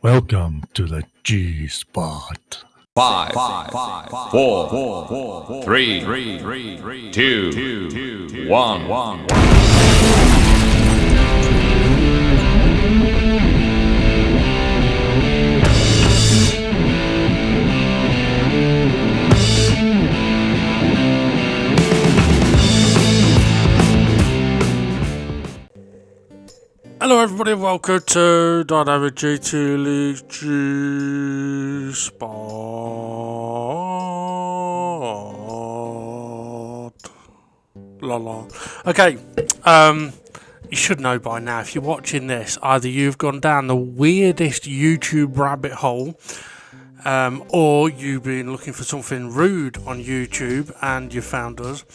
Welcome to the G-Spot. Five, four, three, two, one. Hello everybody, welcome to Dynamic GT League G-Spot. La. Okay, you should know by now, if you're watching this, either you've gone down the weirdest YouTube rabbit hole, or you've been looking for something rude on YouTube and you found us,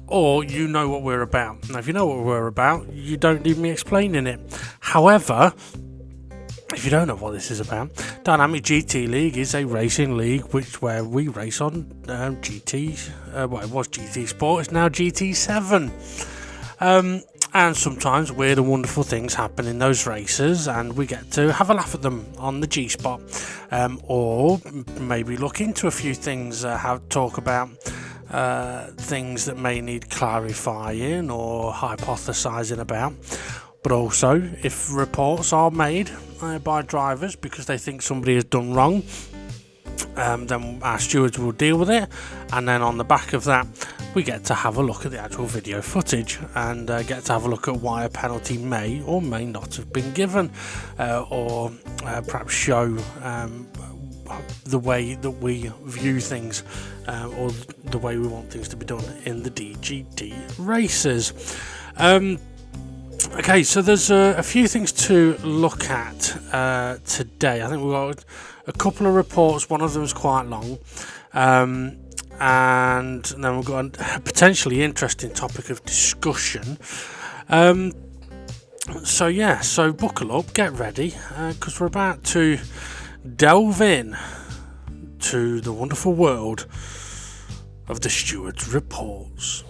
or you know what we're about. Now, if you know what we're about, you don't need me explaining it. However, if you don't know what this is about, Dynamic GT League is a racing league where we race on GTs. Well, it was GT Sport, it's now GT7. And sometimes weird and wonderful things happen in those races, and we get to have a laugh at them on the G-Spot, or maybe look into a few things, talk about things that may need clarifying or hypothesizing about. But also, if reports are made by drivers because they think somebody has done wrong, then our stewards will deal with it, and then on the back of that we get to have a look at the actual video footage and get to have a look at why a penalty may or may not have been given, or perhaps show the way that we view things, or the way we want things to be done in the DGT races. Okay, so there's a few things to look at today. I think we've got a couple of reports. One of them is quite long, and then we've got a potentially interesting topic of discussion. So buckle up, get ready, because we're about to delve in to the wonderful world of the stewards' reports.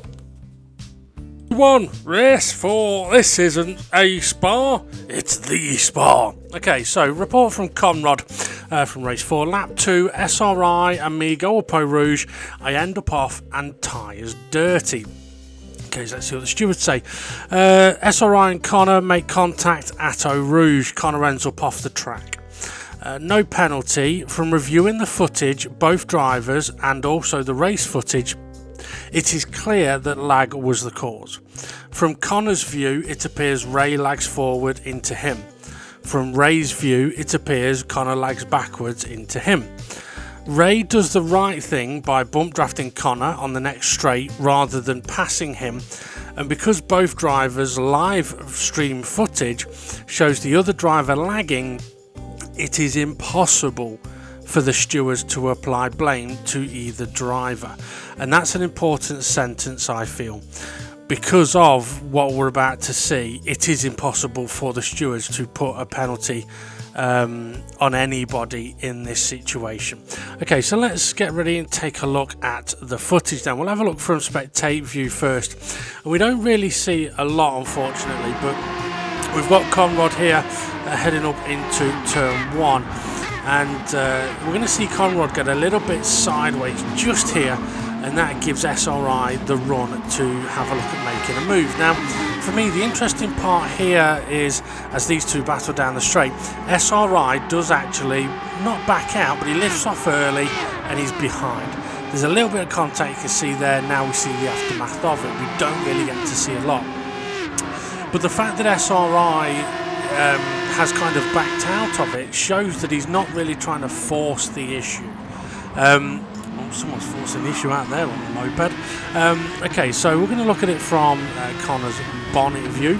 One race 4. This isn't a spa, it's the spa. Okay, so report from Conrad from race 4, lap 2, SRI and me go up Eau Rouge. I end up off and tyres dirty. Okay, so let's see what the stewards say. SRI and Connor make contact at Eau Rouge. Connor ends up off the track. No penalty. From reviewing the footage, both drivers and also the race footage, it is clear that lag was the cause. From Connor's view, it appears Ray lags forward into him. From Ray's view, it appears Connor lags backwards into him. Ray does the right thing by bump drafting Connor on the next straight rather than passing him, and because both drivers' live stream footage shows the other driver lagging, it is impossible for the stewards to apply blame to either driver. And that's an important sentence, I feel. Because of what we're about to see, it is impossible for the stewards to put a penalty on anybody in this situation. Okay, so let's get ready and take a look at the footage then. We'll have a look from spectate view first. And we don't really see a lot, unfortunately, but we've got Conrad here heading up into turn 1. And we're going to see Conrad get a little bit sideways just here, and that gives SRI the run to have a look at making a move. Now, for me, the interesting part here is, as these two battle down the straight, SRI does actually not back out, but he lifts off early and he's behind. There's a little bit of contact you can see there. Now we see the aftermath of it. We don't really get to see a lot. But the fact that SRI has kind of backed out of it shows that he's not really trying to force the issue. Someone's forcing the issue out there on the moped. Okay, so we're going to look at it from Connor's bonnet view,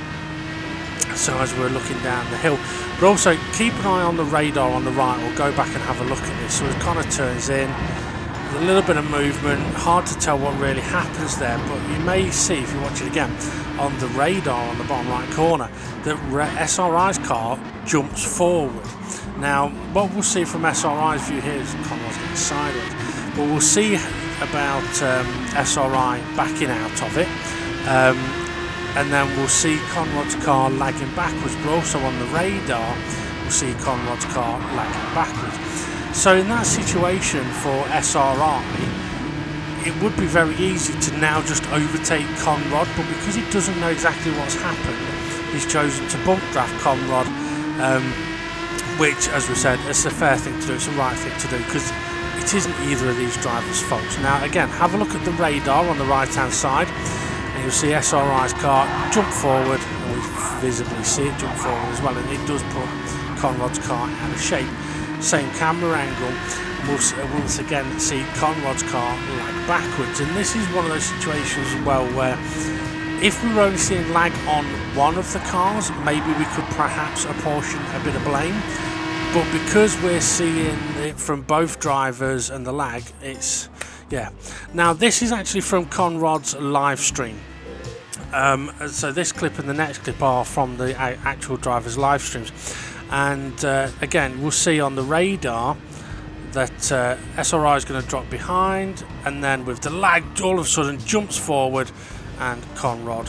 so as we're looking down the hill, but also keep an eye on the radar on the right. We'll go back and have a look at this. So as Connor turns in, there's a little bit of movement, hard to tell what really happens there, but you may see, if you watch it again, on the radar on the bottom right corner, that SRI's car jumps forward. Now, what we'll see from SRI's view here is Conrad's getting sideways, but we'll see about SRI backing out of it, and then we'll see Conrad's car lagging backwards, but also on the radar we'll see Conrod's car lagging backwards. So in that situation for SRI, it would be very easy to now just overtake Conrod, but because he doesn't know exactly what's happened, he's chosen to bump draft Conrod, which, as we said, it's a fair thing to do, it's the right thing to do, because it isn't either of these drivers' faults. Now again, have a look at the radar on the right hand side, and you'll see SRI's car jump forward, and we visibly see it jump forward as well, and it does put Conrod's car out of shape. Same camera angle, we'll once again see Conrod's car lag backwards, and this is one of those situations as well where if we were only seeing lag on one of the cars, maybe we could perhaps apportion a bit of blame, but because we're seeing it from both drivers and the lag, it's, yeah. Now this is actually from Conrod's live stream. So this clip and the next clip are from the actual driver's live streams, and again we'll see on the radar that SRI is going to drop behind, and then with the lag all of a sudden jumps forward and Conrod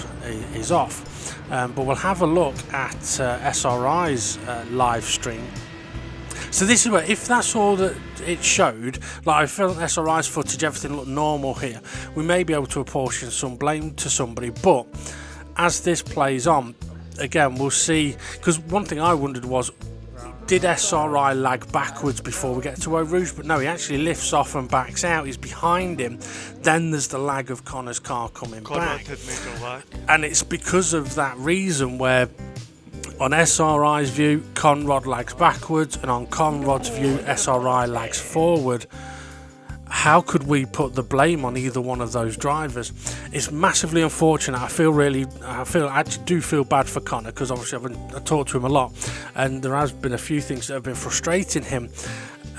is off. But we'll have a look at SRI's live stream. So this is where, if that's all that it showed, like I felt SRI's footage, everything looked normal here, we may be able to apportion some blame to somebody, but as this plays on, again we'll see, because one thing I wondered was, did SRI lag backwards before we get to Eau Rouge? But no, he actually lifts off and backs out. He's behind him. Then there's the lag of Connor's car coming back. And it's because of that reason where on SRI's view, Conrod lags backwards, and on Conrod's view, SRI lags forward. How could we put the blame on either one of those drivers? It's massively unfortunate. I actually do feel bad for Connor, because obviously I've talked to him a lot, and there has been a few things that have been frustrating him.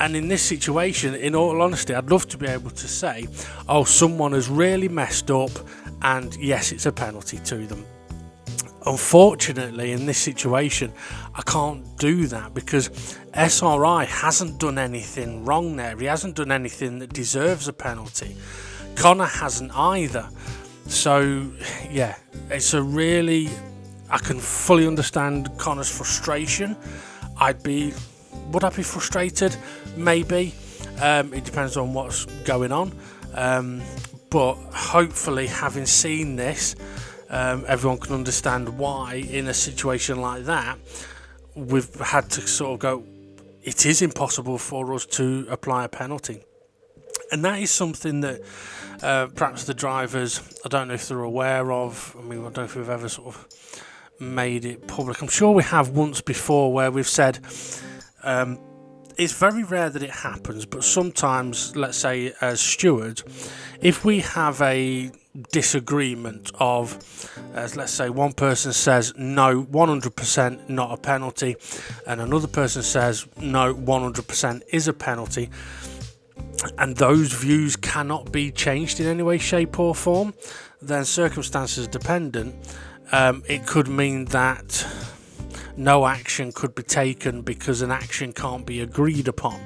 And in this situation, in all honesty, I'd love to be able to say, oh, someone has really messed up, and yes, it's a penalty to them. Unfortunately, in this situation, I can't do that, because SRI hasn't done anything wrong there. He hasn't done anything that deserves a penalty. Connor hasn't either. So, yeah, I can fully understand Connor's frustration. Would I be frustrated? Maybe. It depends on what's going on. But hopefully, having seen this, everyone can understand why in a situation like that we've had to sort of go, it is impossible for us to apply a penalty. And that is something that perhaps the drivers, I don't know if they're aware of. I mean, I don't know if we've ever sort of made it public. I'm sure we have once before where we've said it's very rare that it happens, but sometimes, let's say as stewards, if we have a disagreement of, let's say one person says no, 100% not a penalty, and another person says no, 100% is a penalty, and those views cannot be changed in any way, shape or form, then circumstances dependent, it could mean that no action could be taken because an action can't be agreed upon.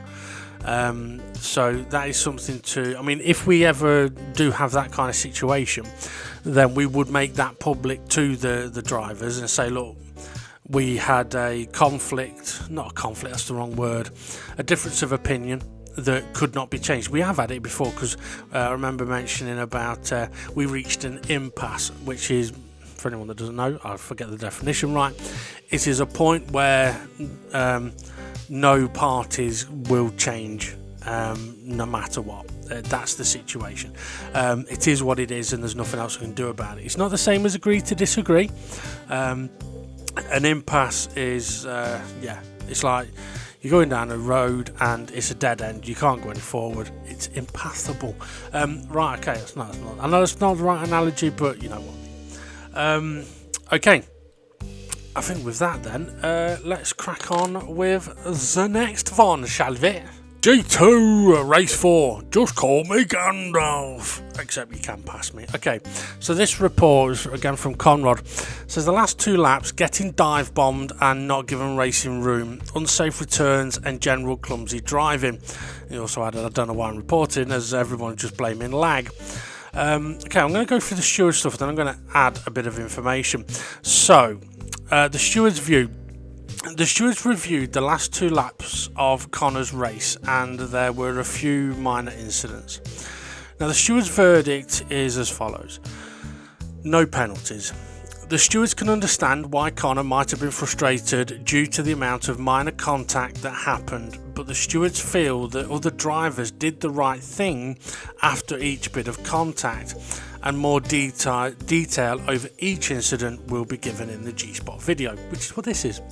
So that is something to, I mean, if we ever do have that kind of situation, then we would make that public to the drivers and say, look, we had a that's the wrong word, a difference of opinion that could not be changed. We have had it before, because I remember mentioning about we reached an impasse, which is, for anyone that doesn't know, I forget the definition right, it is a point where no parties will change no matter what. That's the situation. It is what it is, and there's nothing else we can do about it. It's not the same as agree to disagree. An impasse is, it's like you're going down a road and it's a dead end. You can't go any forward. It's impassable. Right, okay, that's not. I know it's not the right analogy, but you know what. Okay. I think with that then, let's crack on with the next one, shall we? G2 Race 4, just call me Gandalf. Except you can pass me. Okay, so this report is again from Conrod. Says the last 2 laps, getting dive bombed and not given racing room, unsafe returns and general clumsy driving. He also added, I don't know why I'm reporting, as everyone's just blaming lag. Okay, I'm going to go through the steward stuff, then I'm going to add a bit of information. So, the steward's view. The stewards reviewed the last 2 laps of Connor's race, and there were a few minor incidents. Now, the stewards' verdict is as follows: no penalties. The stewards can understand why Connor might have been frustrated due to the amount of minor contact that happened, but the stewards feel that other drivers did the right thing after each bit of contact, and more detail over each incident will be given in the G-Spot video, which is what this is.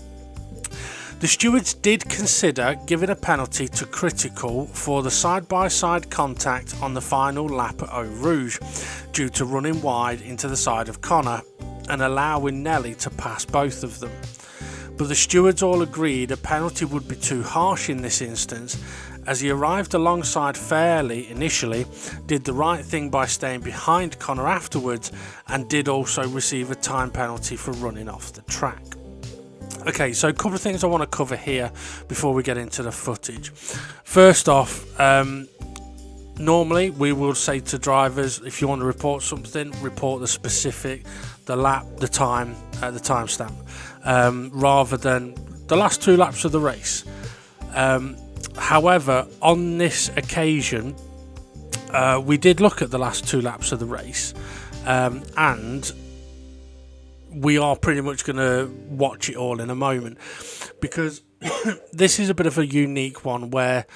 The stewards did consider giving a penalty to Critical for the side-by-side contact on the final lap at Eau Rouge due to running wide into the side of Connor and allowing Nelly to pass both of them. But the stewards all agreed a penalty would be too harsh in this instance, as he arrived alongside fairly initially, did the right thing by staying behind Connor afterwards, and did also receive a time penalty for running off the track. Okay, so a couple of things I want to cover here before we get into the footage. First off, normally we will say to drivers, if you want to report something, report the specific, the lap, the time, the timestamp, rather than the last 2 laps of the race. However, on this occasion, we did look at the last 2 laps of the race, and we are pretty much going to watch it all in a moment, because this is a bit of a unique one where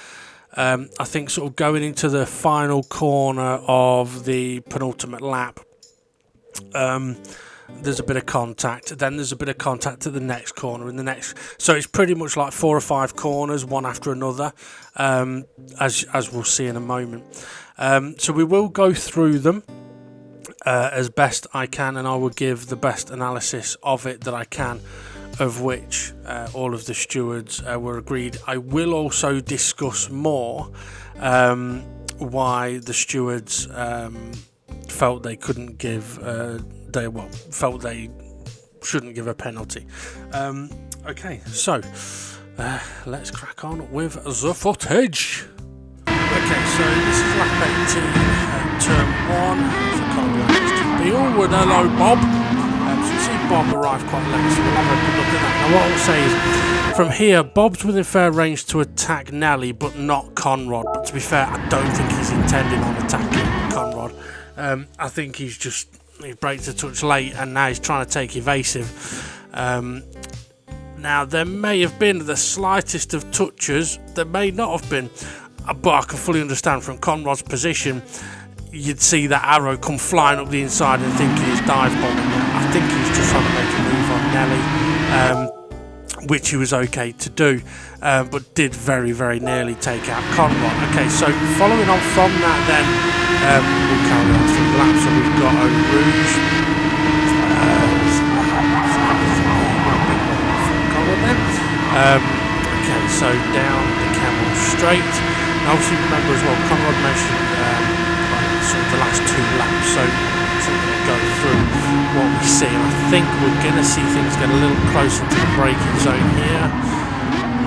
I think sort of going into the final corner of the penultimate lap, there's a bit of contact, then there's a bit of contact at the next corner and the next, so it's pretty much like 4 or 5 corners one after another, as we'll see in a moment. So we will go through them as best I can, and I will give the best analysis of it that I can, of which all of the stewards were agreed. I will also discuss more why the stewards felt they couldn't give felt they shouldn't give a penalty. Okay, so let's crack on with the footage. Okay, so this is lap 18, turn 1. Oh, and hello, Bob. So you see Bob arrive quite late, so we'll have a good look at that. Now, what I'll say is, from here, Bob's within fair range to attack Nelly, but not Conrad. But to be fair, I don't think he's intending on attacking Conrad. I think he braked a touch late, and now he's trying to take evasive. Now, there may have been the slightest of touches. There may not have been, but I can fully understand from Conrad's position. You'd see that arrow come flying up the inside and thinking he's dive bombing. I think he was just trying to make a move on Nelly, which he was okay to do, but did very, very nearly take out Conrad. Okay, so following on from that then, we'll carry on through the lap. So we've got Eau Rouge. Okay, so down the Camel Straight. Now obviously remember as well, Conrad mentioned sort of the last 2 laps, so we're going to go through what we see. And I think we're going to see things get a little closer to the braking zone here.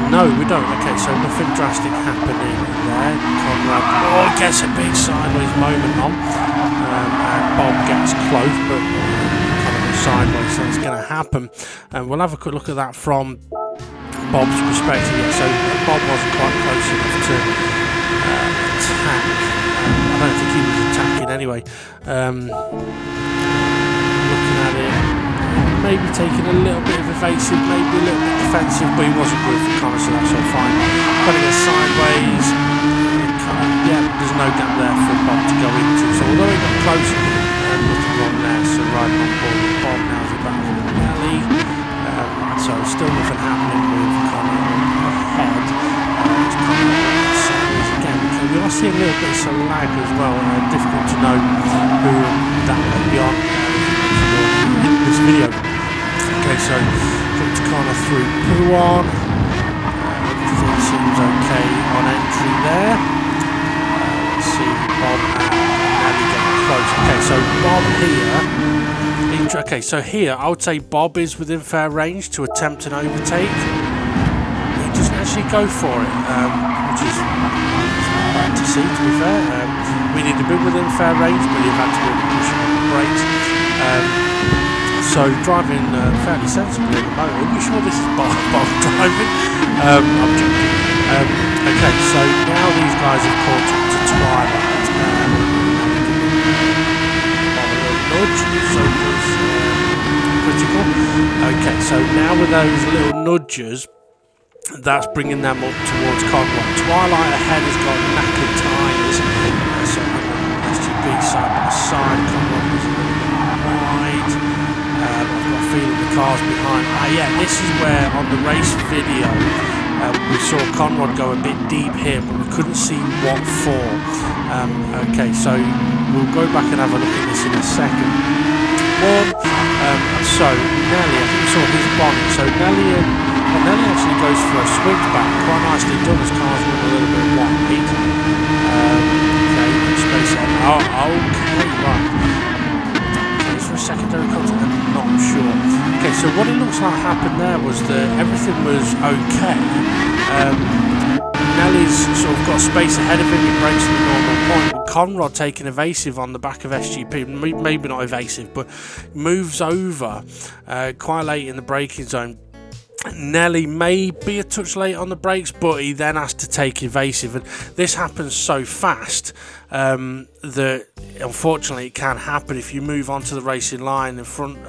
No, we don't. Okay, so nothing drastic happening there. Conrad gets a big sideways moment on, and Bob gets close, but kind of sideways, so it's going to happen. And we'll have a quick look at that from Bob's perspective. Yeah, so Bob wasn't quite close enough to attack. I don't think he was attacking anyway. Looking at it, maybe taking a little bit of evasive, maybe a little bit defensive, but he wasn't good for Connor, so that's all fine. Kind of get sideways. There's no gap there for Bob to go into. So although he got close, nothing wrong there. So riding on board with Bob, now he's about to Nelly. So still nothing happening with Connor ahead. We are seeing a little bit of lag as well, difficult to know who that might be on in this video. Okay, so jump to Connor through Pouan. Everything seems okay on entry there. Let's see, Bob and Nelly getting close. Okay, so Bob here. Okay, so here I would say Bob is within fair range to attempt an overtake. He doesn't actually go for it, which is to see, to be fair. We need to be within fair range, but you've had to really push on the brakes. So driving fairly sensibly at the moment. Are we sure this is Bob driving? I'm joking. Okay, so now these guys have caught up to Twilight. Nudge, so does Critical. Okay, so now with those little nudges, that's bringing them up towards Conrod. Twilight ahead has got knackered tyres, so SGP side by side. Conrod was a little bit wide. I've got a feeling the car's behind. Yeah, this is where on the race video we saw Conrad go a bit deep here, but we couldn't see what for. Okay, so we'll go back and have a look at this in a second. So Nelly, I think we saw his bonnet. So Nelly actually goes for a switchback. Quite nicely done. His car's run a little bit wide. Okay, space out. Okay, right. Okay, is there a secondary contact? I'm not sure. Okay, so what it looks like happened there was that everything was okay. Nelly's sort of got space ahead of him, he breaks at the normal point. Conrad taking evasive on the back of SGP, maybe not evasive, but moves over quite late in the braking zone. Nelly may be a touch late on the brakes, but he then has to take evasive, and this happens so fast that unfortunately it can happen if you move onto the racing line in front.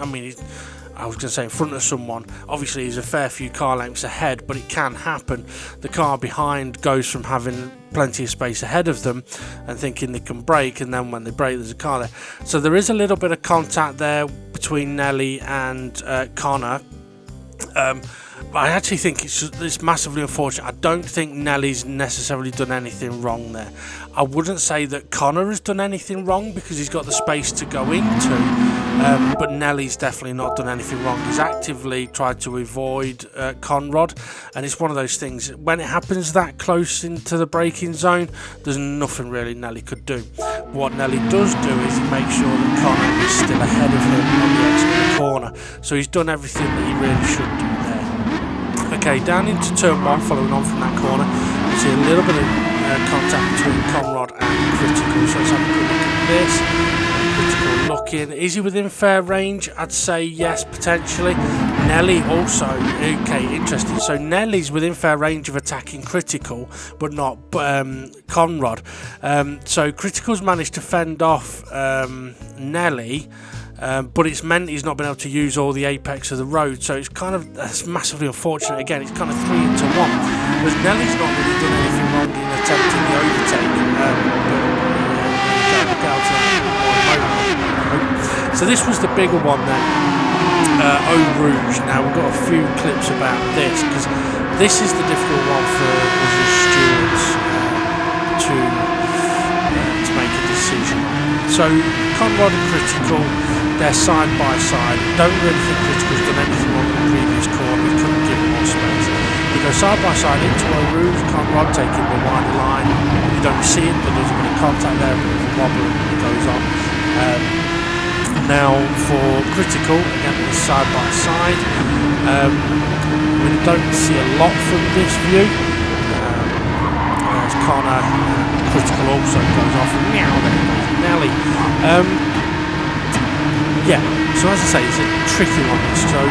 I was going to say in front of someone. Obviously, he's a fair few car lengths ahead, but it can happen. The car behind goes from having plenty of space ahead of them and thinking they can brake, and then when they brake, there's a car there. So there is a little bit of contact there between Nelly and Connor. I actually think it's massively unfortunate. I don't think Nelly's necessarily done anything wrong there. I wouldn't say that Connor has done anything wrong because he's got the space to go into, but Nelly's definitely not done anything wrong. He's actively tried to avoid Conrad, and it's one of those things, when it happens that close into the braking zone, there's nothing really Nelly could do. What Nelly does do is he makes sure that Connor is still ahead of him on the exit of the corner, so he's done everything that he really should do there. Okay, down into turn 1, following on from that corner, you see a little bit of contact between Conrad and Critical, so let's have a good look at this. Critical looking, is he within fair range? I'd say yes, potentially. Nelly also, okay, interesting, so Nelly's within fair range of attacking Critical, but not Conrad. So Critical's managed to fend off Nelly, but it's meant he's not been able to use all the apex of the road, so that's massively unfortunate. Again, it's kind of 3 into 1, because Nelly's not really done anything wrong in attempting the overtake. So this was the bigger one then, Eau Rouge. Now we've got a few clips about this, because this is the difficult one for us as stewards to make a decision. So Conrad and Critical, they're side by side. Don't really think Critical's done anything wrong in the previous corner. We couldn't give him more space. They go side by side into Eau Rouge. Conrad taking the wider line. You don't see it, but there's a bit of contact there, a bit of a wobble, and it goes on. Now for Critical, again, it's side by side. We don't see a lot from this view. As Connor, Critical also goes off, and meow, there goes Nelly. Yeah, so as I say, it's a tricky one. So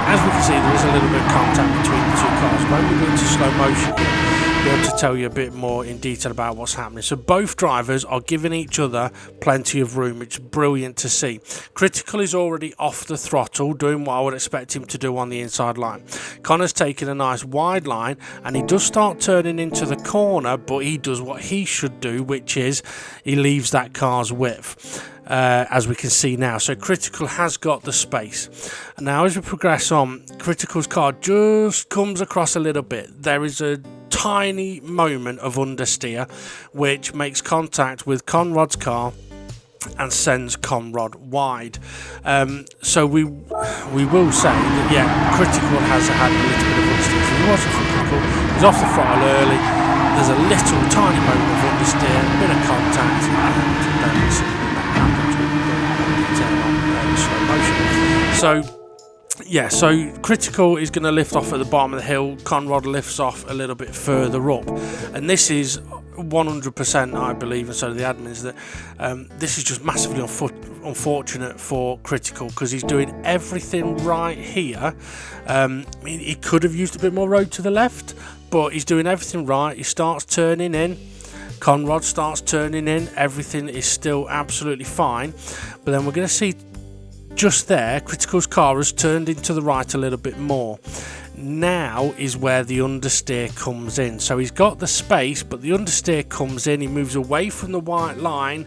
as we can see, there is a little bit of contact between the two cars. But when we go into slow motion here, I'll be able to tell you a bit more in detail about what's happening. So both drivers are giving each other plenty of room. It's brilliant to see. Critical is already off the throttle, doing what I would expect him to do on the inside line. Connor's taking a nice wide line, and he does start turning into the corner, but he does what he should do, which is he leaves that car's width. As we can see now, so Critical has got the space. Now as we progress on, Critical's car just comes across a little bit. There is a tiny moment of understeer which makes contact with Conrad's car and sends Conrad wide. So we will say that Critical has had a little bit of understeer. So he wasn't for Critical, he's off the throttle early, there's a little tiny moment of understeer, a bit of contact, and then we see So Critical is going to lift off at the bottom of the hill. Conrad lifts off a little bit further up, and this is 100%, I believe, and so do the admins, that this is just massively unfortunate for Critical, because he's doing everything right here. I mean, he could have used a bit more road to the left, but he's doing everything right. He starts turning in. Conrad starts turning in. Everything is still absolutely fine. But then we're going to see just there, Critical's car has turned into the right a little bit more. Now is where the understeer comes in. So he's got the space, but the understeer comes in. He moves away from the white line,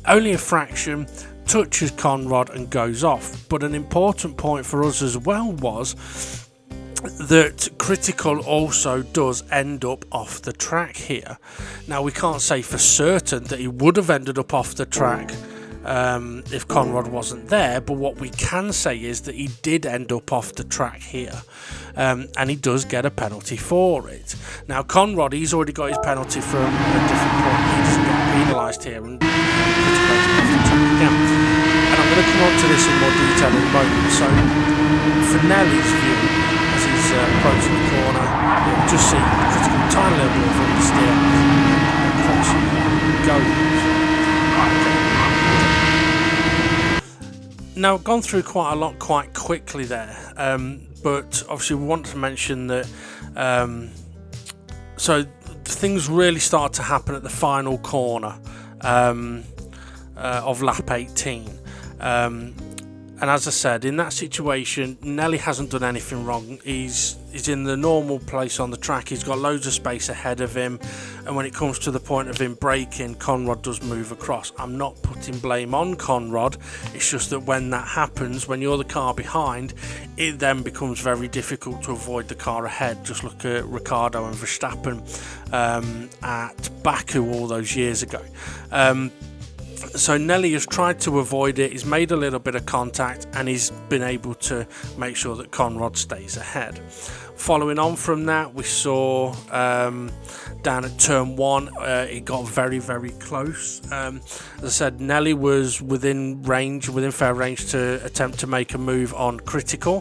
only a fraction, touches Conrad and goes off. But an important point for us as well was that Critical also does end up off the track here. Now, we can't say for certain that he would have ended up off the track if Conrad wasn't there, but what we can say is that he did end up off the track here, and he does get a penalty for it. Now, Conrad, he's already got his penalty from a different point. He doesn't get penalised here, and Critical off the track again. And I'm going to come on to this in more detail in a moment. So, for Nelly's view, as he's approaching the corner, you'll just see Critical tiny little bit of understeer, across goes. Now, I've gone through quite a lot quite quickly there, but obviously we want to mention that so things really start to happen at the final corner of lap 18. And as I said, in that situation, Nelly hasn't done anything wrong. He's in the normal place on the track. He's got loads of space ahead of him. And when it comes to the point of him braking, Conrad does move across. I'm not putting blame on Conrad. It's just that when that happens, when you're the car behind, it then becomes very difficult to avoid the car ahead. Just look at Ricciardo and Verstappen at Baku all those years ago. So Nelly has tried to avoid it. He's made a little bit of contact, and he's been able to make sure that Conrad stays ahead. Following on from that, we saw down at turn 1, it got very, very close. As I said, Nelly was within fair range to attempt to make a move on Critical,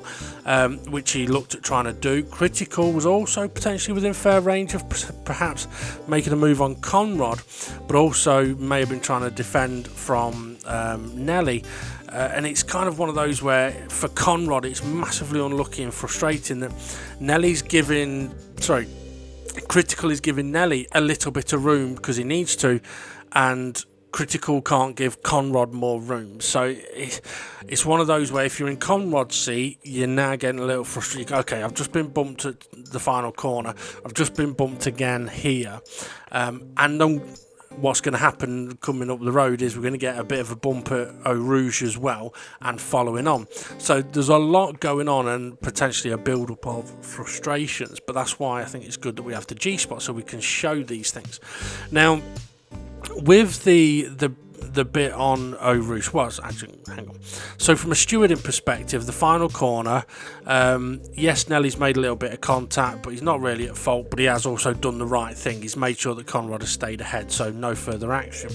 which he looked at trying to do. Critical was also potentially within fair range of perhaps making a move on Conrad, but also may have been trying to defend from Nelly. And it's kind of one of those where, for Conrad, it's massively unlucky and frustrating that Critical is giving Nelly a little bit of room because he needs to, and Critical can't give Conrad more room. So it's one of those where if you're in Conrad's seat, you're now getting a little frustrated. Okay, I've just been bumped at the final corner. I've just been bumped again here. And then what's going to happen coming up the road is we're going to get a bit of a bump at Eau Rouge as well, and following on. So there's a lot going on and potentially a build-up of frustrations, but that's why I think it's good that we have the G-Spot so we can show these things. Now, with the bit on Eau Rouge was actually, hang on. So from a stewarding perspective, the final corner, yes, Nelly's made a little bit of contact, but he's not really at fault, but he has also done the right thing. He's made sure that Conrad has stayed ahead, so no further action.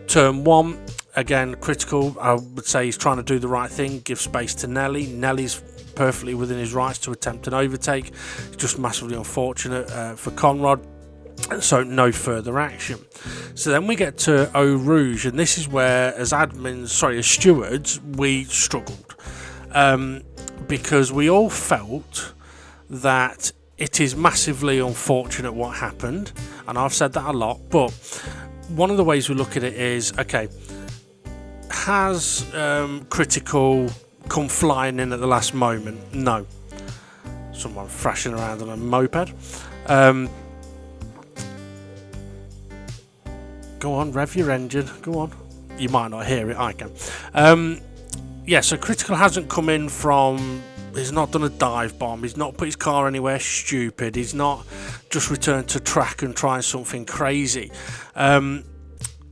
Turn 1, again, Critical, I would say he's trying to do the right thing, give space to Nelly. Nelly's perfectly within his rights to attempt an overtake. It's just massively unfortunate for Conrad. So no further action. So then we get to Eau Rouge, and this is where, as stewards, we struggled because we all felt that it is massively unfortunate what happened, and I've said that a lot. But one of the ways we look at it is, okay, has Critical come flying in at the last moment? No. Someone thrashing around on a moped. Go on, rev your engine. Go on. You might not hear it, I can. So Critical hasn't come in from... He's not done a dive bomb. He's not put his car anywhere stupid. He's not just returned to track and trying something crazy.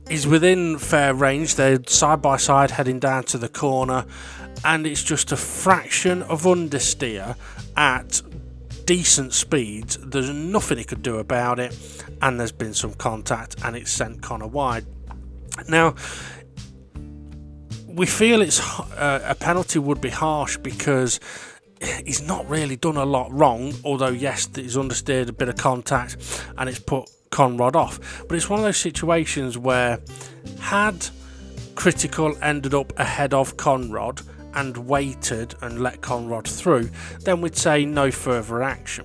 He's within fair range. They're side by side heading down to the corner, and it's just a fraction of understeer at decent speeds. There's nothing he could do about it, and there's been some contact, and it's sent Connor wide. Now, we feel it's a penalty would be harsh because he's not really done a lot wrong, although yes, he's understeered a bit of contact and it's put Conrad off. But it's one of those situations where had Critical ended up ahead of Conrad and waited and let Conrad through, then we'd say no further action.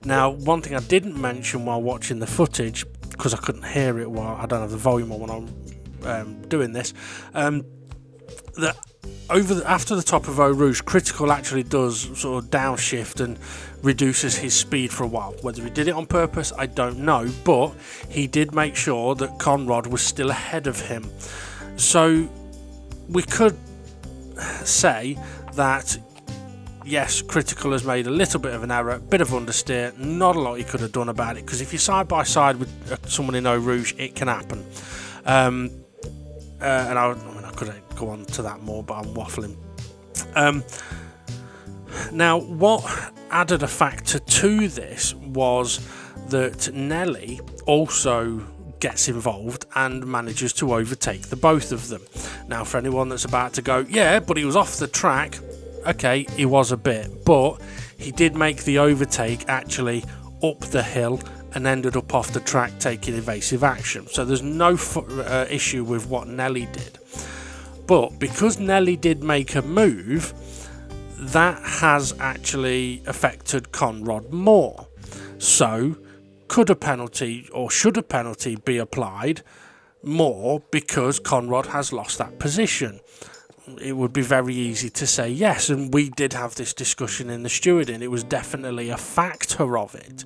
Now, one thing I didn't mention while watching the footage, because I couldn't hear it while I don't have the volume on when I'm doing this, that after the top of Eau Rouge, Critical actually does sort of downshift and reduces his speed for a while. Whether he did it on purpose, I don't know, but he did make sure that Conrad was still ahead of him. So we could say that yes, Critical has made a little bit of an error, bit of understeer, not a lot he could have done about it, because if you're side by side with someone in Eau Rouge, it can happen. And I could go on to that more, but I'm waffling. Now, what added a factor to this was that Nelly also gets involved and manages to overtake the both of them. Now, for anyone that's about to go, yeah, but he was off the track, okay, he was a bit, but he did make the overtake actually up the hill and ended up off the track taking evasive action. So there's no issue with what Nelly did. But because Nelly did make a move, that has actually affected Conrad more. So could a penalty or should a penalty be applied more because Conrad has lost that position? It would be very easy to say yes, and we did have this discussion in the stewarding. It was definitely a factor of it.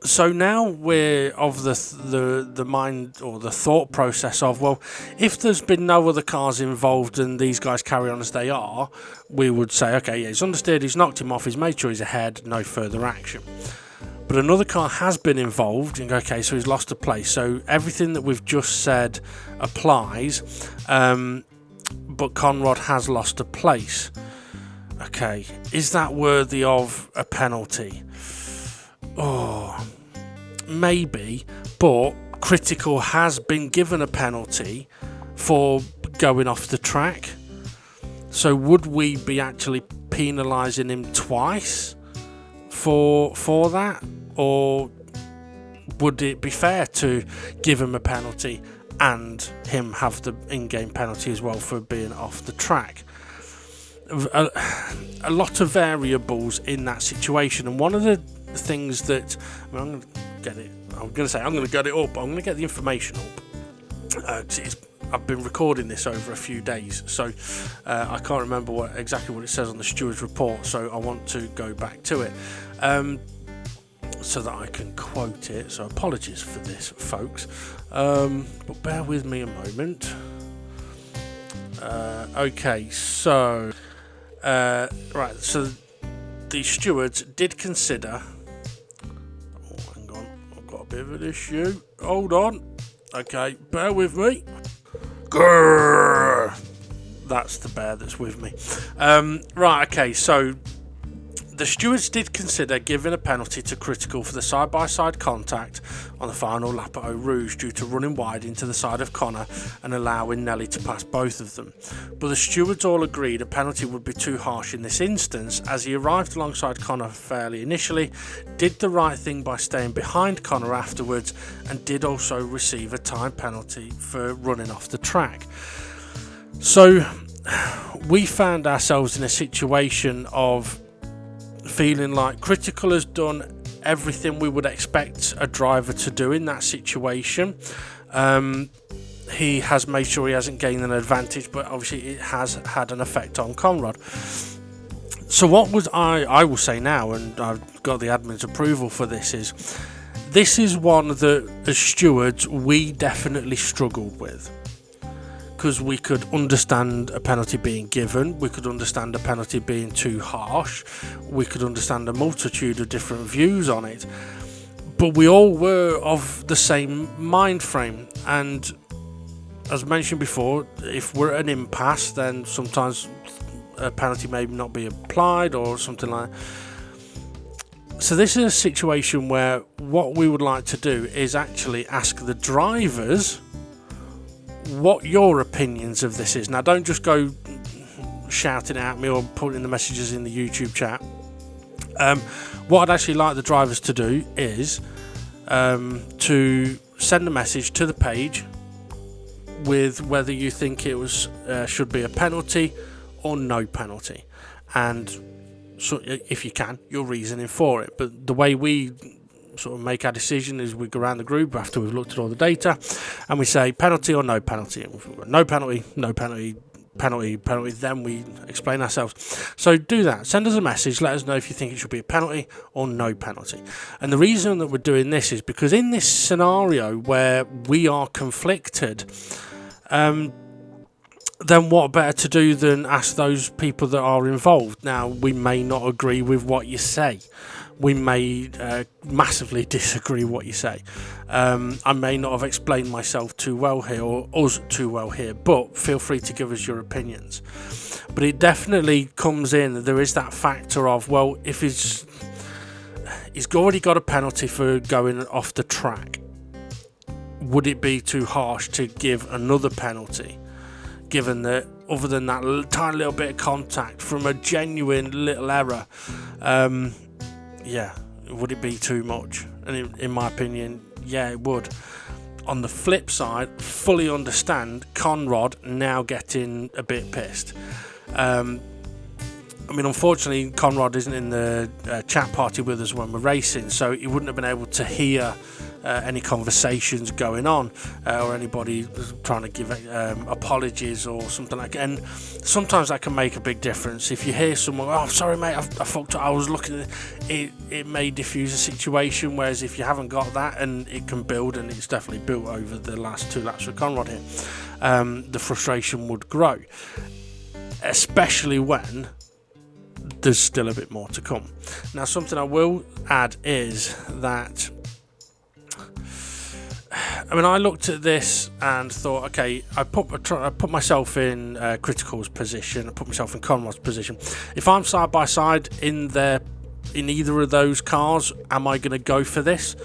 So now we're of the mind or the thought process of, well, if there's been no other cars involved and these guys carry on as they are, we would say, okay, yeah, he's understeered, he's knocked him off, he's made sure he's ahead, no further action. But another car has been involved, and okay, so he's lost a place. So everything that we've just said applies, but Conrad has lost a place. Okay, is that worthy of a penalty? Oh, maybe, but Critical has been given a penalty for going off the track. So would we be actually penalising him twice for that? Or would it be fair to give him a penalty and him have the in-game penalty as well for being off the track? A lot of variables in that situation, and one of the things that I'm going to get it up. I'm going to get the information up. I've been recording this over a few days, so I can't remember exactly what it says on the steward's report. So I want to go back to it so that I can quote it. So apologies for this, folks, but bear with me a moment. Okay, so right, so the stewards did consider. Oh, hang on, I've got a bit of an issue. Hold on. Okay, bear with me. Grrr. That's the bear that's with me. Right, okay, so the stewards did consider giving a penalty to Critical for the side-by-side contact on the final lap at Eau Rouge due to running wide into the side of Connor and allowing Nelly to pass both of them. But the stewards all agreed a penalty would be too harsh in this instance, as he arrived alongside Connor fairly initially, did the right thing by staying behind Connor afterwards, and did also receive a time penalty for running off the track. So we found ourselves in a situation of feeling like Critical has done everything we would expect a driver to do in that situation. He has made sure he hasn't gained an advantage, but obviously it has had an effect on Conrad. So what was I will say now, and I've got the admin's approval for this is one that as stewards we definitely struggled with. Because we could understand a penalty being given, we could understand a penalty being too harsh, we could understand a multitude of different views on it, but we all were of the same mind frame. And as mentioned before, if we're at an impasse, then sometimes a penalty may not be applied or something like that. So this is a situation where what we would like to do is actually ask the drivers what your opinions of this is. Now, don't just go shouting at me or putting the messages in the YouTube chat. What I'd actually like the drivers to do is to send a message to the page with whether you think it was should be a penalty or no penalty, and so if you can, your reasoning for it. But the way we sort of make our decision is we go around the group after we've looked at all the data and we say penalty or no penalty. No penalty, no penalty, penalty, penalty, then we explain ourselves. So do that. Send us a message. Let us know if you think it should be a penalty or no penalty. And the reason that we're doing this is because in this scenario where we are conflicted, then what better to do than ask those people that are involved. Now, we may not agree with what you say. We may massively disagree what you say. I may not have explained myself too well here, or us too well here, but feel free to give us your opinions. But it definitely comes in, there is that factor of, well, if he's already got a penalty for going off the track, would it be too harsh to give another penalty, given that other than that tiny little bit of contact from a genuine little error, yeah, would it be too much? And in my opinion, yeah, it would. On the flip side, fully understand Conrad now getting a bit pissed. I mean, unfortunately, Conrad isn't in the chat party with us when we're racing, so he wouldn't have been able to hear any conversations going on or anybody trying to give apologies or something like that. And sometimes that can make a big difference. If you hear someone, oh, sorry mate, I fucked up, I was looking at it may diffuse a situation, whereas if you haven't got that, and it can build, and it's definitely built over the last 2 laps with Conrad here, the frustration would grow, especially when there's still a bit more to come. Now, something I will add is that, I mean, I looked at this and thought, okay, I put myself in Critical's position, I put myself in Conrad's position. If I'm side by side in either of those cars, am I going to go for this?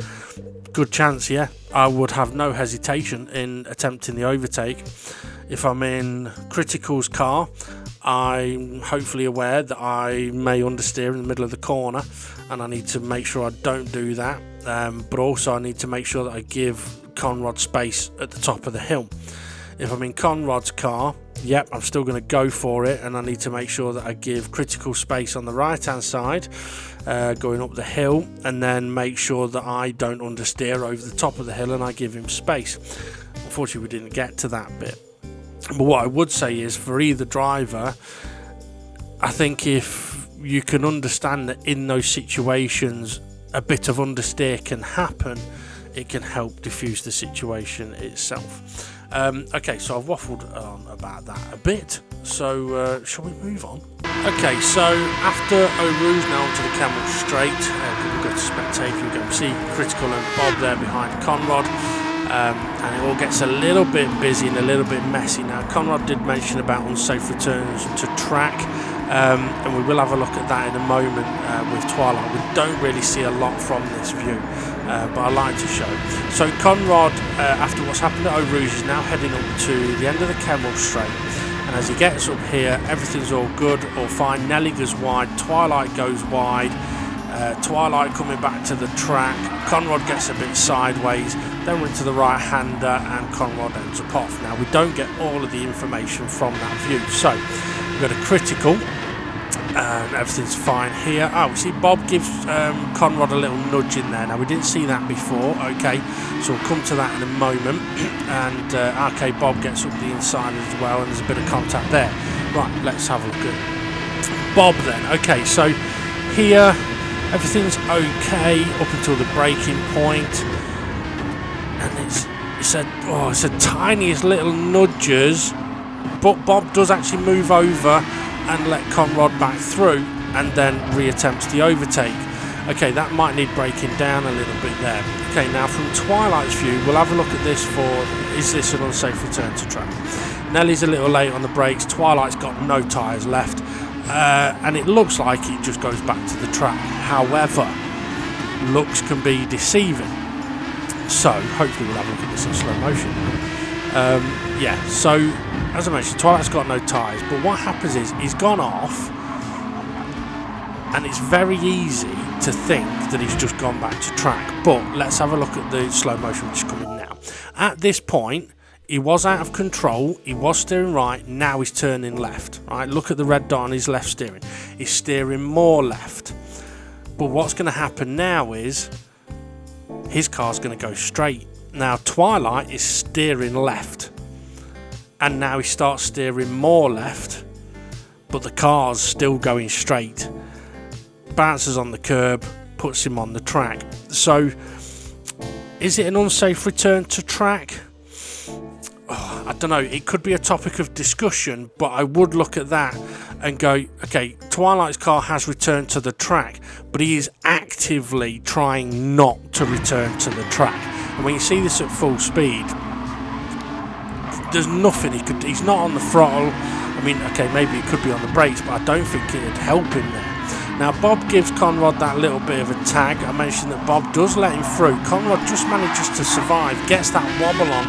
Good chance, yeah. I would have no hesitation in attempting the overtake. If I'm in Critical's car, I'm hopefully aware that I may understeer in the middle of the corner, and I need to make sure I don't do that. But also I need to make sure that I give Conrad space at the top of the hill. If I'm in Conrad's car, yep, I'm still going to go for it, and I need to make sure that I give Critical space on the right hand side going up the hill, and then make sure that I don't understeer over the top of the hill and I give him space. Unfortunately, we didn't get to that bit. But what I would say is, for either driver, I think if you can understand that in those situations a bit of understeer can happen, it can help diffuse the situation itself. Okay, so I've waffled on about that a bit, so shall we move on? Okay, so after Eau Rouge, now onto the Camel Straight, we'll go to spectate, you can see Critical and Bob there behind Conrad. And it all gets a little bit busy and a little bit messy. Now, Conrad did mention about unsafe returns to track, and we will have a look at that in a moment with Twilight. We don't really see a lot from this view, but I like to show. So Conrad, after what's happened at Eau Rouge, is now heading up to the end of the Kemmel Straight, and as he gets up here, everything's all good, all fine. Nelly goes wide, Twilight goes wide, Twilight coming back to the track, Conrad gets a bit sideways, then went to the right hander, and Conrad ends up off. Now, we don't get all of the information from that view, so we've got a Critical, and everything's fine here. Oh, see, Bob gives Conrad a little nudge in there. Now, we didn't see that before, okay, so we'll come to that in a moment. And okay, Bob gets up the inside as well, and there's a bit of contact there. Right, let's have a look at Bob then. Okay, so here everything's okay up until the braking point, and it's a tiniest little nudges, but Bob does actually move over and let Conrad back through, and then reattempts the overtake. Okay, that might need breaking down a little bit there. Okay, now from Twilight's view, we'll have a look at this for, is this an unsafe return to track? Nelly's a little late on the brakes, Twilight's got no tyres left, and it looks like it just goes back to the track. However, looks can be deceiving, so hopefully we'll have a look at this in slow motion. Yeah, so as I mentioned, Twilight's got no tyres, but what happens is he's gone off, and it's very easy to think that he's just gone back to track. But let's have a look at the slow motion which is coming now. At this point, he was out of control, he was steering right, now he's turning left. Right, look at the red dot on his left steering. He's steering more left. But what's going to happen now is his car's going to go straight. Now Twilight is steering left, and now he starts steering more left, but the car's still going straight. Bounces on the curb, puts him on the track. So is it an unsafe return to track? Oh, I don't know, it could be a topic of discussion, but I would look at that and go, okay, Twilight's car has returned to the track, but he is actively trying not to return to the track. And when you see this at full speed, there's nothing he could do. He's not on the throttle. I mean, okay, maybe it could be on the brakes, but I don't think it'd help him there. Now, Bob gives Conrad that little bit of a tag. I mentioned that Bob does let him through. Conrad just manages to survive, gets that wobble on,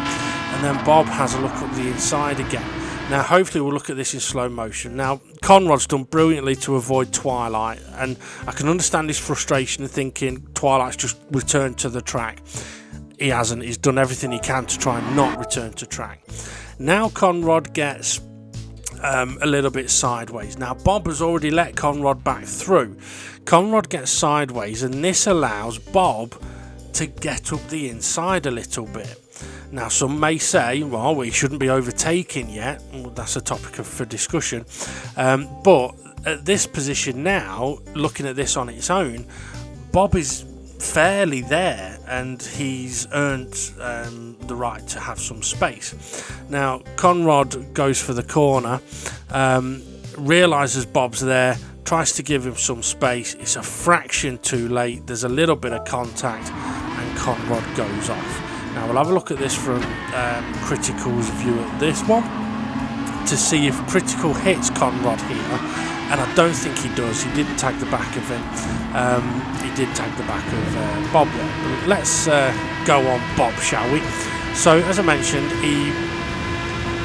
and then Bob has a look up the inside again. Now, hopefully we'll look at this in slow motion. Now, Conrad's done brilliantly to avoid Twilight, and I can understand his frustration of thinking Twilight's just returned to the track. He hasn't. He's done everything he can to try and not return to track. Now Conrad gets a little bit sideways. Now Bob has already let Conrad back through. Conrad gets sideways, and this allows Bob to get up the inside a little bit. Now some may say, well, we shouldn't be overtaking yet. Well, that's a topic for discussion. But at this position now, looking at this on its own, Bob is fairly there, and he's earned the right to have some space. Now Conrad goes for the corner, realises Bob's there, tries to give him some space. It's a fraction too late. There's a little bit of contact, and Conrad goes off. Now we'll have a look at this from Critical's view at this one to see if Critical hits Conrad here, and I don't think he does. He didn't tag the back of him. He did tag the back of Bob there. But let's go on Bob, shall we? So as I mentioned, he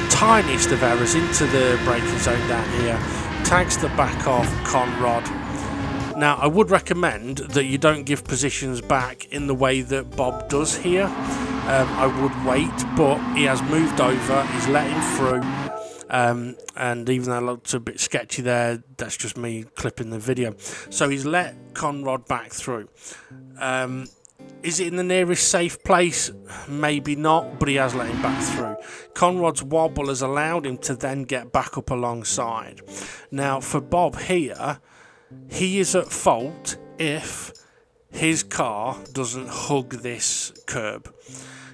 tiniest of errors into the braking zone down here, tags the back of Conrad. Now I would recommend that you don't give positions back in the way that Bob does here. I would wait, but he has moved over, he's let him through, and even though it looked a bit sketchy there, that's just me clipping the video. So he's let Conrad back through. Is it in the nearest safe place? Maybe not, but he has let him back through. Conrad's wobble has allowed him to then get back up alongside. Now for Bob here, he is at fault if his car doesn't hug this curb.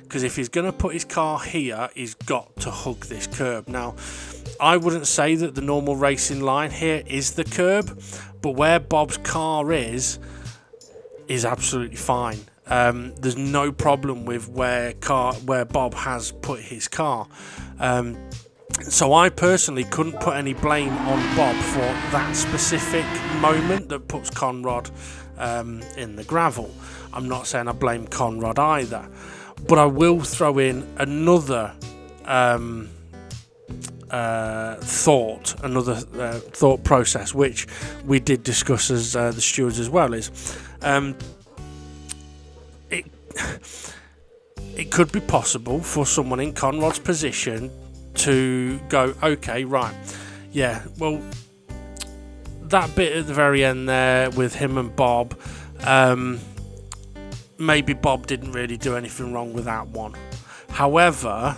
Because if he's going to put his car here, he's got to hug this curb. Now, I wouldn't say that the normal racing line here is the curb, but where Bob's car is absolutely fine. There's no problem with where Bob has put his car. So I personally couldn't put any blame on Bob for that specific moment that puts Conrad in the gravel. I'm not saying I blame Conrad either, but I will throw in another thought process, which we did discuss as the stewards as well, is it could be possible for someone in Conrad's position to go, okay, right, yeah, well, that bit at the very end there with him and Bob, maybe Bob didn't really do anything wrong with that one. However,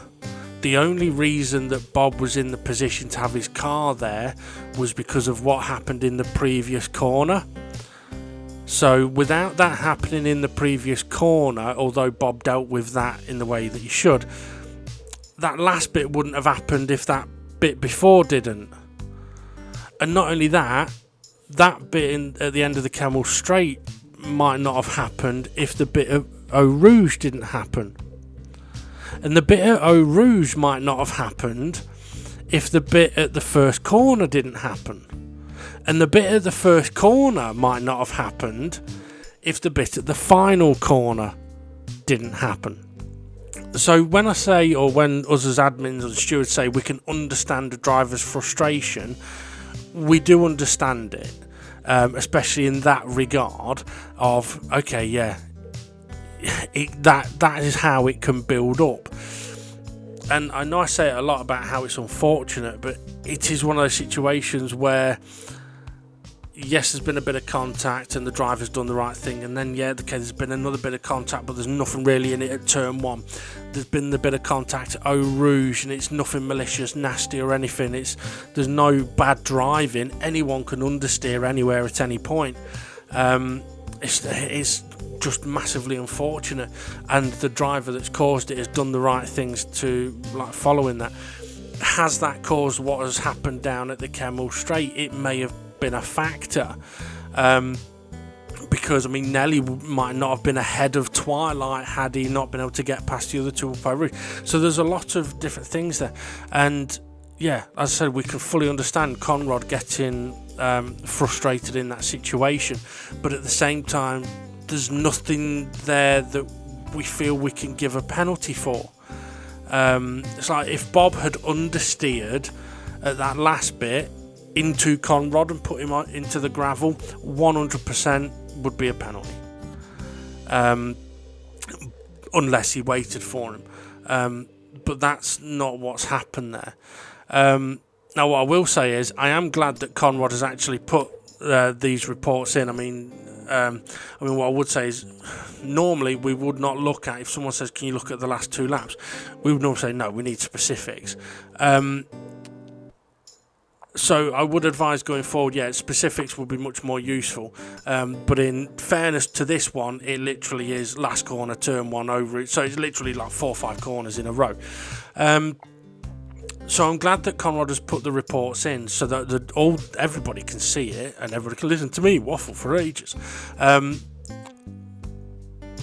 the only reason that Bob was in the position to have his car there was because of what happened in the previous corner. So without that happening in the previous corner, although Bob dealt with that in the way that he should, that last bit wouldn't have happened if that bit before didn't. And not only that, that bit at the end of the Camel Straight might not have happened if the bit of Eau Rouge didn't happen. And the bit at Eau Rouge might not have happened if the bit at the first corner didn't happen. And the bit at the first corner might not have happened if the bit at the final corner didn't happen. So when I say, or when us as admins and stewards say we can understand a driver's frustration, we do understand it. especially in that regard of, okay, yeah, that is how it can build up. And I know I say it a lot about how it's unfortunate, but it is one of those situations where, yes, there's been a bit of contact and the driver's done the right thing, and then, yeah, okay, there's been another bit of contact, but there's nothing really in it at turn 1. There's been the bit of contact at Eau Rouge, and it's nothing malicious, nasty or anything. There's no bad driving. Anyone can understeer anywhere at any point. It's just massively unfortunate, and the driver that's caused it has done the right things to, like, following that. Has that caused what has happened down at the Kemmel Straight? It may have been a factor, because, I mean, Nelly might not have been ahead of Twilight had he not been able to get past the other two up Eau Rouge. So there's a lot of different things there, and yeah, as I said, we can fully understand Conrad getting frustrated in that situation, but at the same time, there's nothing there that we feel we can give a penalty for. It's like if Bob had understeered at that last bit into Conrad and put him into the gravel, 100% would be a penalty, unless he waited for him. But that's not what's happened there. Now, what I will say is, I am glad that Conrad has actually put these reports in. I mean, what I would say is, normally we would not look at, if someone says, can you look at the last 2 laps? We would normally say, no, we need specifics. So I would advise going forward, yeah, specifics would be much more useful. But in fairness to this one, it literally is last corner, turn 1 over it. So it's literally like 4 or 5 corners in a row. So I'm glad that Conrad has put the reports in so that everybody can see it and everybody can listen to me waffle for ages.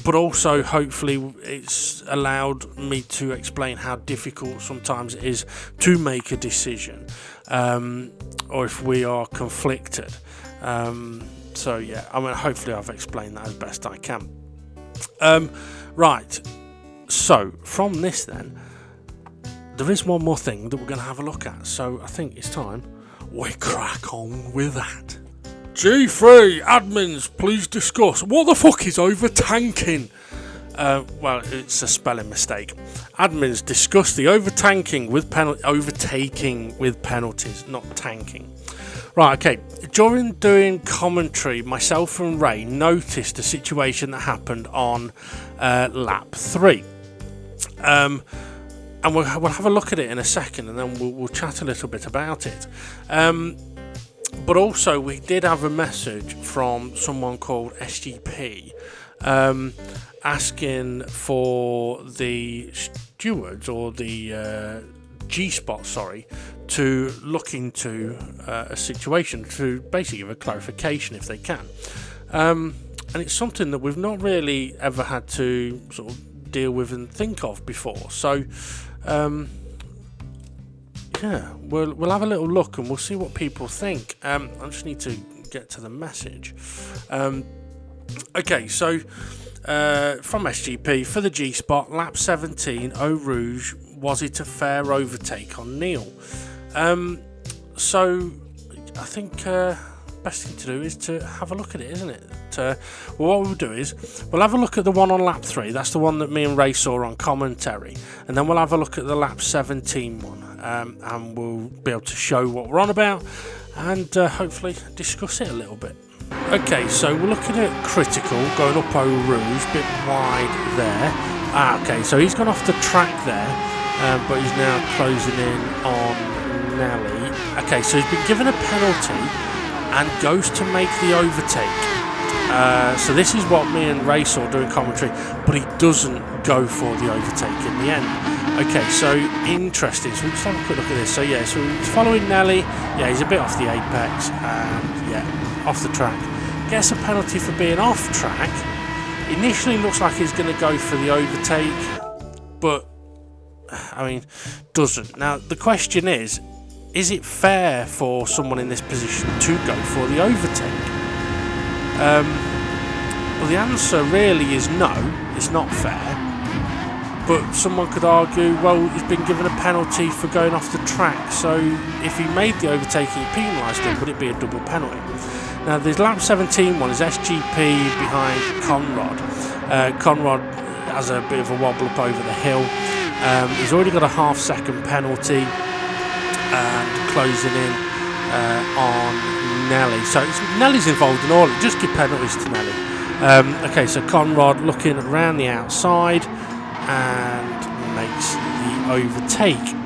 But also, hopefully, it's allowed me to explain how difficult sometimes it is to make a decision, or if we are conflicted. So, yeah, I mean, hopefully I've explained that as best I can. Right, so from this then, there is one more thing that we're going to have a look at. So I think it's time we crack on with that. G3, admins, please discuss. What the fuck is overtanking? Well, it's a spelling mistake. Admins discuss the overtaking with penalties, not tanking. Right, okay. During doing commentary, myself and Ray noticed a situation that happened on lap 3. And we'll have a look at it in a second, and then we'll chat a little bit about it. But also, we did have a message from someone called SGP asking for the stewards, or the G-Spot, to look into a situation, to basically give a clarification if they can. And it's something that we've not really ever had to sort of deal with and think of before. So, yeah, we'll have a little look and we'll see what people think. I just need to get to the message. Okay, so from SGP, for the G-Spot, lap 17, Eau Rouge, was it a fair overtake on Neil? So I think best thing to do is to have a look at it, isn't it? Well, what we'll do is we'll have a look at the one on lap 3. That's the one that me and Ray saw on commentary, and then we'll have a look at the lap 17 one, and we'll be able to show what we're on about and hopefully discuss it a little bit. Okay, so we're looking at Critical going up Eau Rouge, a bit wide there. Okay, so he's gone off the track there, but he's now closing in on Nelly. Okay, so he's been given a penalty and goes to make the overtake. So this is what me and Ray saw doing commentary, but he doesn't go for the overtake in the end. Okay, so interesting. So we'll just have a quick look at this. So yeah, so he's following Nelly. Yeah, he's a bit off the apex. Yeah, off the track. Gets a penalty for being off track. Initially looks like he's going to go for the overtake, but I mean, doesn't. Now the question is it fair for someone in this position to go for the overtake? Well, the answer really is no, it's not fair. But someone could argue, well, he's been given a penalty for going off the track, so if he made the overtake and he penalised him, would it be a double penalty? Now the lap 17 one is SGP behind Conrad. Conrad has a bit of a wobble up over the hill. He's already got a half-second penalty and closing in on Nelly. So Nelly's involved in all it. Just give penalties to Nelly. Okay, so Conrad looking around the outside and makes the overtake.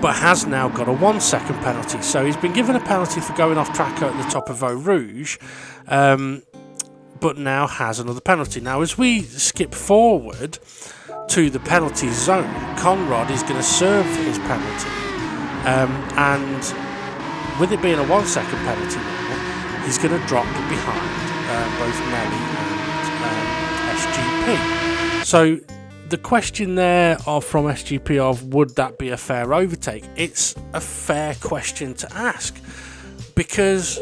But has now got a 1 second penalty. So he's been given a penalty for going off track at the top of Eau Rouge, but now has another penalty. Now, as we skip forward to the penalty zone, Conrad is going to serve his penalty. And with it being a 1 second penalty now, he's going to drop behind both Nelly and SGP. So the question there from SGP of would that be a fair overtake? It's a fair question to ask because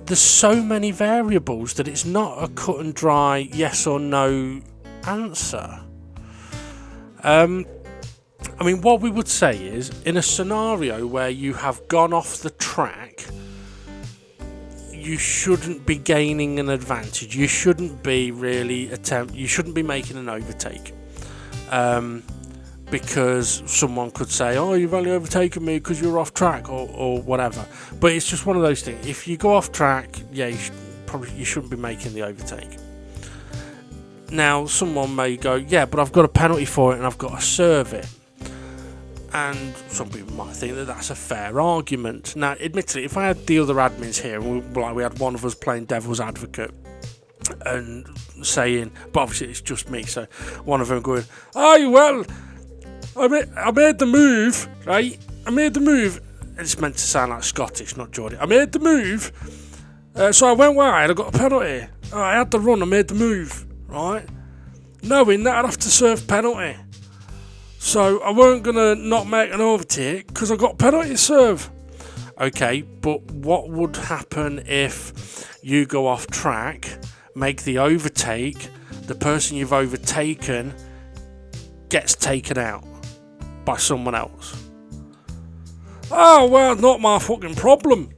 there's so many variables that it's not a cut and dry yes or no answer. I mean, what we would say is in a scenario where you have gone off the track, you shouldn't be gaining an advantage. You shouldn't be you shouldn't be making an overtake, because someone could say, "Oh, you've only overtaken me because you're off track," or whatever. But it's just one of those things. If you go off track, yeah, you shouldn't be making the overtake. Now, someone may go, "Yeah, but I've got a penalty for it and I've got to serve it." And some people might think that that's a fair argument. Now, admittedly, if I had the other admins here, and we had one of us playing devil's advocate and saying, but obviously it's just me, so one of them going, "Oh, well, I made the move, right? I made the move." It's meant to sound like Scottish, not Geordie. "I made the move, so I went wide, I got a penalty. Oh, I had the run, I made the move, right? Knowing that I'd have to serve penalty. So I weren't going to not make an overtake because I got penalty to serve." Okay, but what would happen if you go off track, make the overtake, the person you've overtaken gets taken out by someone else? "Oh, well, not my fucking problem."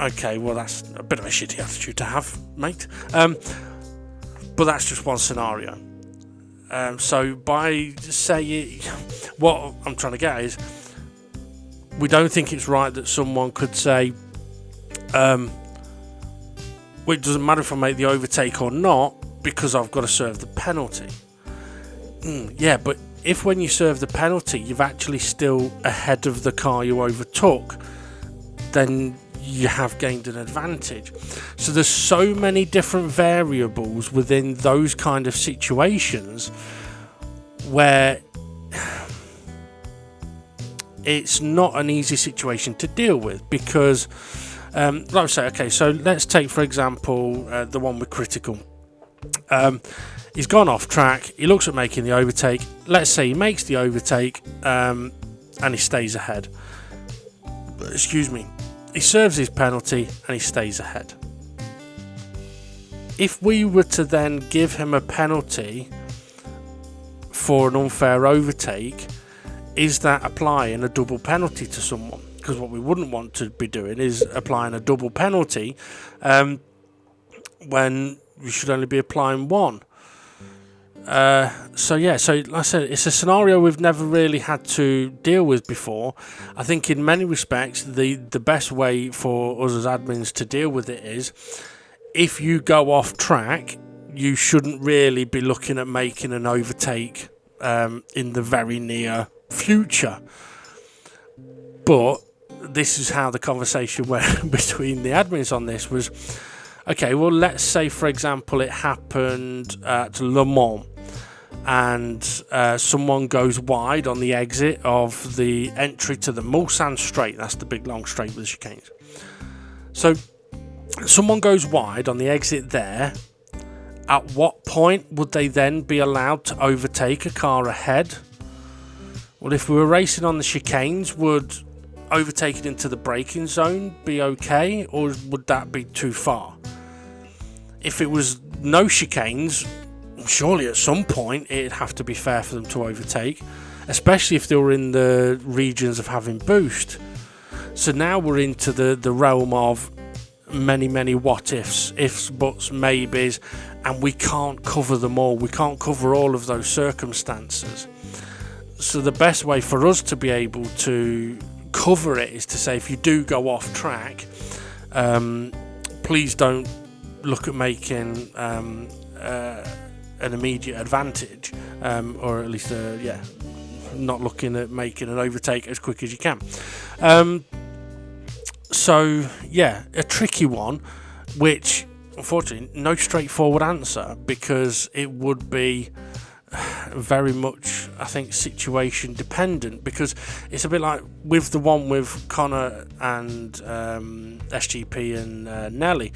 Okay, well, that's a bit of a shitty attitude to have, mate. But that's just one scenario. So by saying, what I'm trying to get is, we don't think it's right that someone could say, well, it doesn't matter if I make the overtake or not because I've got to serve the penalty. Yeah, but if when you serve the penalty you've actually still ahead of the car you overtook, then you have gained an advantage. So there's so many different variables within those kind of situations where it's not an easy situation to deal with because, like I say, okay, so let's take for example the one with Critical. He's gone off track, he looks at making the overtake. Let's say he makes the overtake and he stays ahead. Excuse me. He serves his penalty and he stays ahead. If we were to then give him a penalty for an unfair overtake, is that applying a double penalty to someone? Because what we wouldn't want to be doing is applying a double penalty when we should only be applying one. So like I said, it's a scenario we've never really had to deal with before. I think in many respects the best way for us as admins to deal with it is, if you go off track, you shouldn't really be looking at making an overtake in the very near future. But this is how the conversation went between the admins on this was, okay, well, let's say for example it happened at Le Mans and someone goes wide on the exit of the entry to the Mulsanne Straight. That's the big long straight with the chicanes. So someone goes wide on the exit there. At what point would they then be allowed to overtake a car ahead? Well, if we were racing on the chicanes, would overtaking into the braking zone be okay, or would that be too far? If it was no chicanes, surely at some point it'd have to be fair for them to overtake, especially if they were in the regions of having boost. So now we're into the realm of many what ifs, buts, maybes, and we can't cover them all. We can't cover all of those circumstances. So the best way for us to be able to cover it is to say, if you do go off track, please don't look at making an immediate advantage, or at least not looking at making an overtake as quick as you can. So yeah, a tricky one, which unfortunately no straightforward answer, because it would be very much, I think, situation dependent, because it's a bit like with the one with Connor and SGP and Nelly.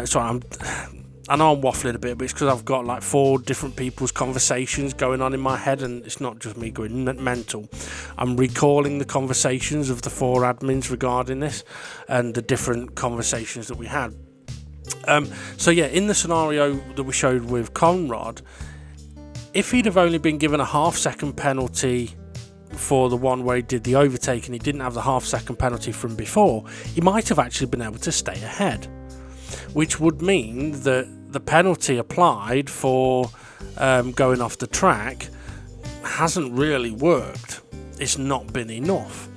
Sorry, I know I'm waffling a bit, but it's because I've got like 4 different people's conversations going on in my head, and it's not just me going mental. I'm recalling the conversations of the 4 admins regarding this and the different conversations that we had. So yeah, in the scenario that we showed with Conrad, if he'd have only been given a half-second penalty for the one where he did the overtake and he didn't have the half-second penalty from before, he might have actually been able to stay ahead, which would mean that the penalty applied for going off the track hasn't really worked. It's not been enough.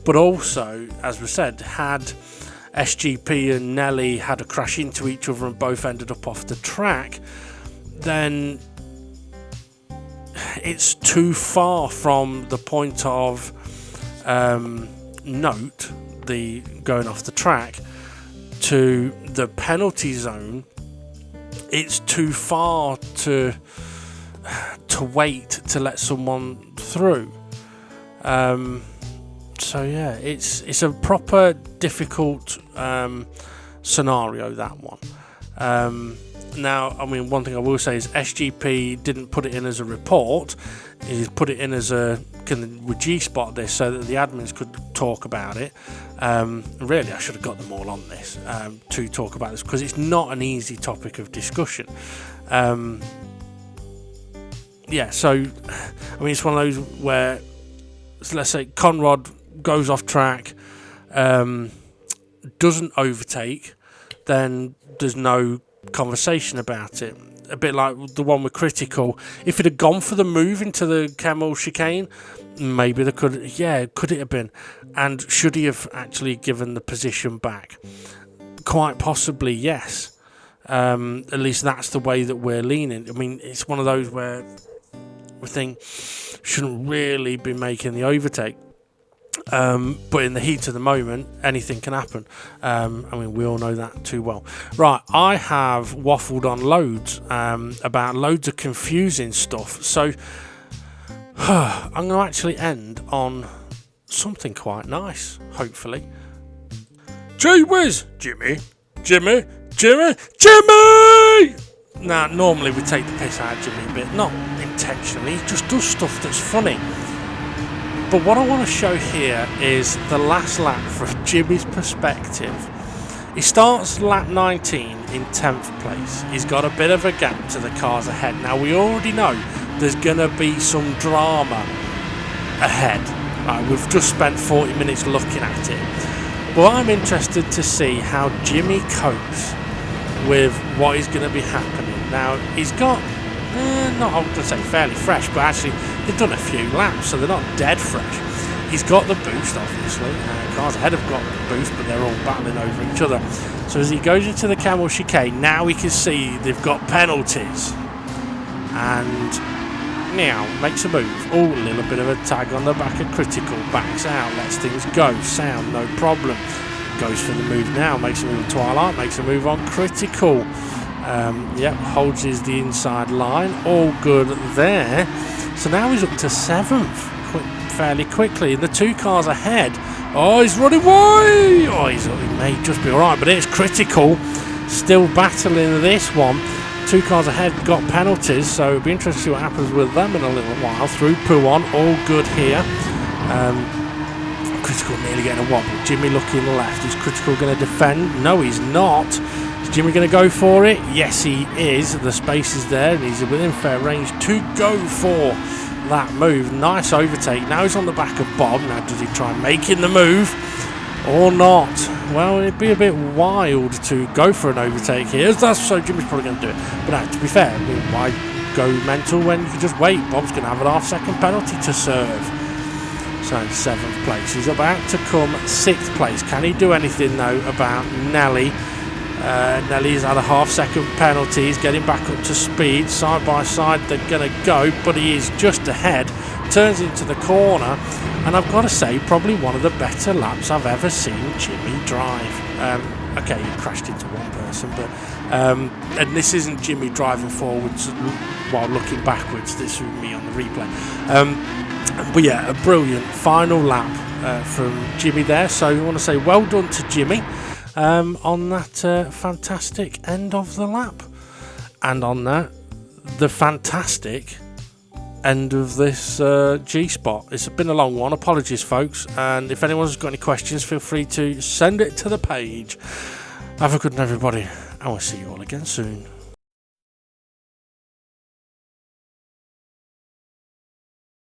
But also, as we said, had SGP and Nelly had a crash into each other and both ended up off the track, then it's too far from the point of note, the going off the track, to the penalty zone. It's too far to wait to let someone through. So yeah, it's a proper difficult scenario, that one. Now, I mean, one thing I will say is SGP didn't put it in as a report. He put it in as would G-Spot this so that the admins could talk about it. Really, I should have got them all on this to talk about this, because it's not an easy topic of discussion. Yeah, so, I mean, it's one of those where, so let's say Conrad goes off track, doesn't overtake, then there's no conversation about it. A bit like the one with Critical. If it had gone for the move into the camel chicane, maybe there could it have been? And should he have actually given the position back? Quite possibly, yes. At least that's the way that we're leaning. I mean, it's one of those where we think shouldn't really be making the overtake. But in the heat of the moment, anything can happen. I mean, we all know that too well. Right, I have waffled on loads about loads of confusing stuff. So I'm going to actually end on something quite nice, hopefully. Gee whiz, Jimmy! Now, normally we take the piss out of Jimmy a bit, not intentionally, he just does stuff that's funny. But what I want to show here is the last lap from Jimmy's perspective. He starts lap 19 in 10th place. He's got a bit of a gap to the cars ahead. Now, we already know there's going to be some drama ahead. Right, we've just spent 40 minutes looking at it. But I'm interested to see how Jimmy copes with what is going to be happening. Now, he's got, not I'm going to say fairly fresh, but actually they've done a few laps, so they're not dead fresh. He's got the boost, obviously. Cars ahead have got the boost, but they're all battling over each other. So as he goes into the camel chicane, now we can see they've got penalties. And now makes a move. Oh, a little bit of a tag on the back of Critical. Backs out, lets things go. Sound, no problem. Goes for the move now. Makes a move on Twilight. Makes a move on Critical. Holds the inside line. All good there. So now he's up to 7th fairly quickly. And the 2 cars ahead. Oh, he's running away. Oh, he may just be alright. But it's Critical. Still battling this one. 2 cars ahead got penalties. So it'll be interesting to see what happens with them in a little while. Through Puon. All good here. Critical nearly getting a wobble. Jimmy looking left. Is Critical going to defend? No, he's not. Is Jimmy going to go for it? Yes, he is. The space is there and he's within fair range to go for that move. Nice overtake. Now he's on the back of Bob. Now does he try making the move? or not. Well, it'd be a bit wild to go for an overtake here. So Jimmy's probably going to do it. But now, to be fair, I mean, why go mental when you can just wait? Bob's going to have an half-second penalty to serve. So in 7th place. He's about to come 6th place. Can he do anything, though, about Nelly? Nelly's had a half-second penalty. He's getting back up to speed. Side by side, they're going to go, but he is just ahead. Turns into the corner, and I've got to say, probably one of the better laps I've ever seen Jimmy drive. Okay, he crashed into one person, but and this isn't Jimmy driving forwards while looking backwards. This is me on the replay. But yeah, a brilliant final lap from Jimmy there. So we want to say well done to Jimmy on that fantastic end of the lap, and on that, the fantastic end of this G-Spot. It's been a long one, apologies folks, and if anyone's got any questions, feel free to send it to the page. Have a good one everybody, and we'll see you all again soon.